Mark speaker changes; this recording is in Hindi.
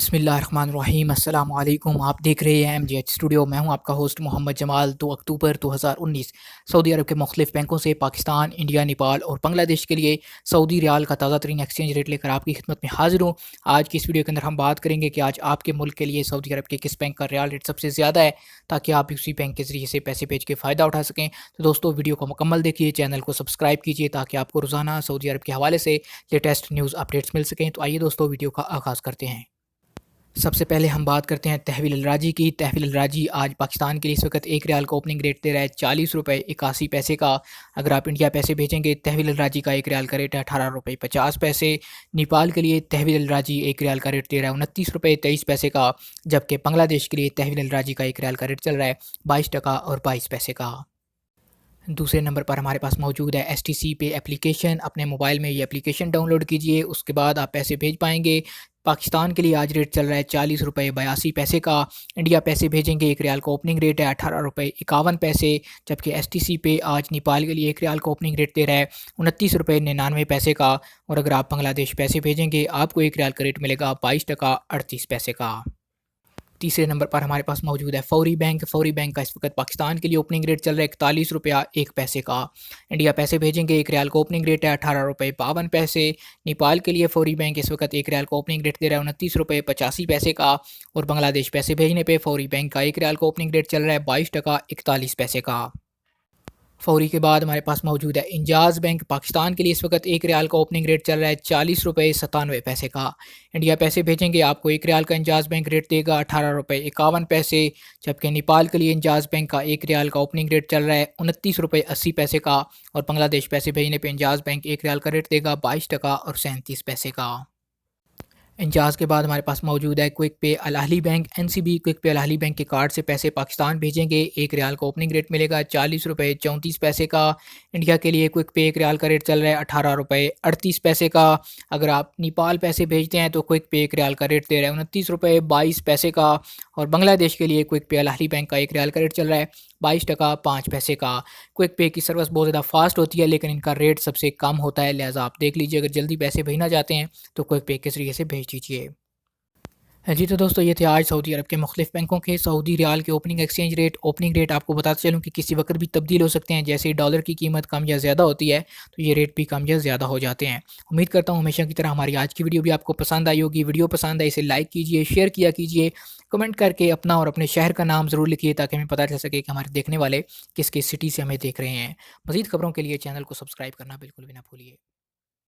Speaker 1: बिस्मिल्लाहिर्रहमानिर्रहीम अस्सलाम वालेकुम। आप देख रहे हैं MGH स्टूडियो। मैं हूं आपका होस्ट मोहम्मद जमाल। 2 अक्टूबर 2019 सऊदी अरब के मुख्तलिफ बैंकों से पाकिस्तान, इंडिया, नेपाल और बांग्लादेश के लिए सऊदी रियाल का ताज़ा तरीन एक्सचेंज रेट लेकर आपकी खिदमत में हाजिर हूँ। आज की इस वीडियो के अंदर हम बात करेंगे कि आज आपके मुल्क के लिए सऊदी अरब के किस बैंक का रियाल रेट सबसे ज़्यादा है, ताकि आप उसी बैंक के ज़रिए से पैसे भेज के फ़ायदा उठा सकें। तो दोस्तों, वीडियो को मुकम्मल देखिए, चैनल को सब्सक्राइब कीजिए ताकि आपको रोज़ाना सऊदी अरब के हवाले से लेटेस्ट न्यूज़ अपडेट्स मिल सकें। तो आइए दोस्तों, वीडियो का आगाज़ करते हैं। सबसे पहले हम बात करते हैं तहवील अल-राजी की। तहवील अल-राजी आज पाकिस्तान के लिए इस वक्त एक रियाल का ओपनिंग रेट दे रहा है 40 रुपये 81 पैसे का। अगर आप इंडिया पैसे भेजेंगे, तहवील अल-राजी का एक रियाल का रेट है 18 रुपये 50 पैसे। नेपाल के लिए तहवील अल-राजी एक रियाल का रेट दे रहा है 29 रुपये 23 पैसे का, जबकि बांग्लादेश के लिए तहवील अल-राजी का एक रियाल का रेट चल रहा है 22 टका और 22 पैसे का। दूसरे नंबर पर हमारे पास मौजूद है STC पे एप्लीकेशन। अपने मोबाइल में ये एप्लीकेशन डाउनलोड कीजिए, उसके बाद आप पैसे भेज पाएंगे। पाकिस्तान के लिए आज रेट चल रहा है 40 रुपये 82 पैसे का। इंडिया पैसे भेजेंगे, एक रियाल का ओपनिंग रेट है 18 रुपये 51 पैसे, जबकि STC पे आज नेपाल के लिए एक रियाल का ओपनिंग रेट दे रहा है 29 रुपये 99 पैसे का। और अगर आप बांग्लादेश पैसे भेजेंगे, आपको एक रियाल का रेट मिलेगा 22 टका 38 पैसे का। तीसरे नंबर पर हमारे पास मौजूद है फौरी बैंक। फौरी बैंक का इस वक्त पाकिस्तान के लिए ओपनिंग रेट चल रहा है 41 रुपया 1 पैसे का। इंडिया पैसे भेजेंगे, एक रियाल का ओपनिंग रेट है 18 रुपये 52 पैसे। नेपाल के लिए फौरी बैंक इस वक्त एक रियाल का ओपनिंग रेट दे रहा है 29 रुपये 85 पैसे का। और बांग्लादेश पैसे भेजने पे फौरी बैंक का एक रियाल का ओपनिंग रेट चल रहा है 22 टका 41 पैसे का। फौरी के बाद हमारे पास मौजूद है इंजाज़ बैंक। पाकिस्तान के लिए इस वक्त एक रियाल का ओपनिंग रेट चल रहा है 40 रुपये 97 पैसे का। इंडिया पैसे भेजेंगे, आपको एक रियाल का इंजाज़ बैंक रेट देगा 18 रुपये 51 पैसे, जबकि नेपाल के लिए इंजाज़ बैंक का एक रियाल का ओपनिंग रेट चल रहा है 29 रुपये 80 पैसे का। और बांग्लादेश पैसे भेजने पर इंजाज़ बैंक एक रियाल का रेट देगा 22 टका और 37 पैसे का। इंजाज़ के बाद हमारे पास मौजूद है Quick Pay Al Ahli Bank. NCB Quick Pay Al Ahli Bank के कार्ड से पैसे पाकिस्तान भेजेंगे, एक रियाल का ओपनिंग रेट मिलेगा 40 रुपये 34 पैसे का। इंडिया के लिए क्विक पे एक रियाल का रेट चल रहा है 18 रुपये 38 पैसे का। अगर आप नेपाल पैसे भेजते हैं तो क्विक पे एक रियाल का रेट दे रहा है 29 रुपये 22 पैसे का। और बांग्लादेश के लिए quick Pay Al Ahli bank का एक रियाल का रेट चल रहा है 22 टका 5 पैसे का। क्विक पे की सर्विस बहुत ज़्यादा फास्ट होती है, लेकिन इनका रेट सबसे कम होता है, लिहाजा आप देख लीजिए, अगर जल्दी पैसे भेजना चाहते हैं तो क्विक पे के ज़रिए से भेज दीजिए। हाँ जी, तो दोस्तों, ये थे आज सऊदी अरब के मुख्तलिफ बैंकों के सऊदी रियाल के opening exchange rate. Opening rate आपको बताते चलूँ कि किसी वक्त भी तब्दील हो सकते हैं। जैसे ही डॉलर की कीमत कम या ज़्यादा होती है, तो ये रेट भी कम या ज़्यादा हो जाते हैं। उम्मीद करता हूँ हमेशा की तरह हमारी आज की वीडियो भी आपको पसंद आई होगी। वीडियो पसंद आई इसे लाइक कीजिए, शेयर किया कीजिए, कमेंट करके अपना और अपने शहर का नाम ज़रूर लिखिए, ताकि हमें पता चल सके कि हमारे देखने वाले किस किस सिटी से हमें देख रहे हैं। मज़ीद खबरों के लिए चैनल को सब्सक्राइब करना बिल्कुल भी ना भूलिए।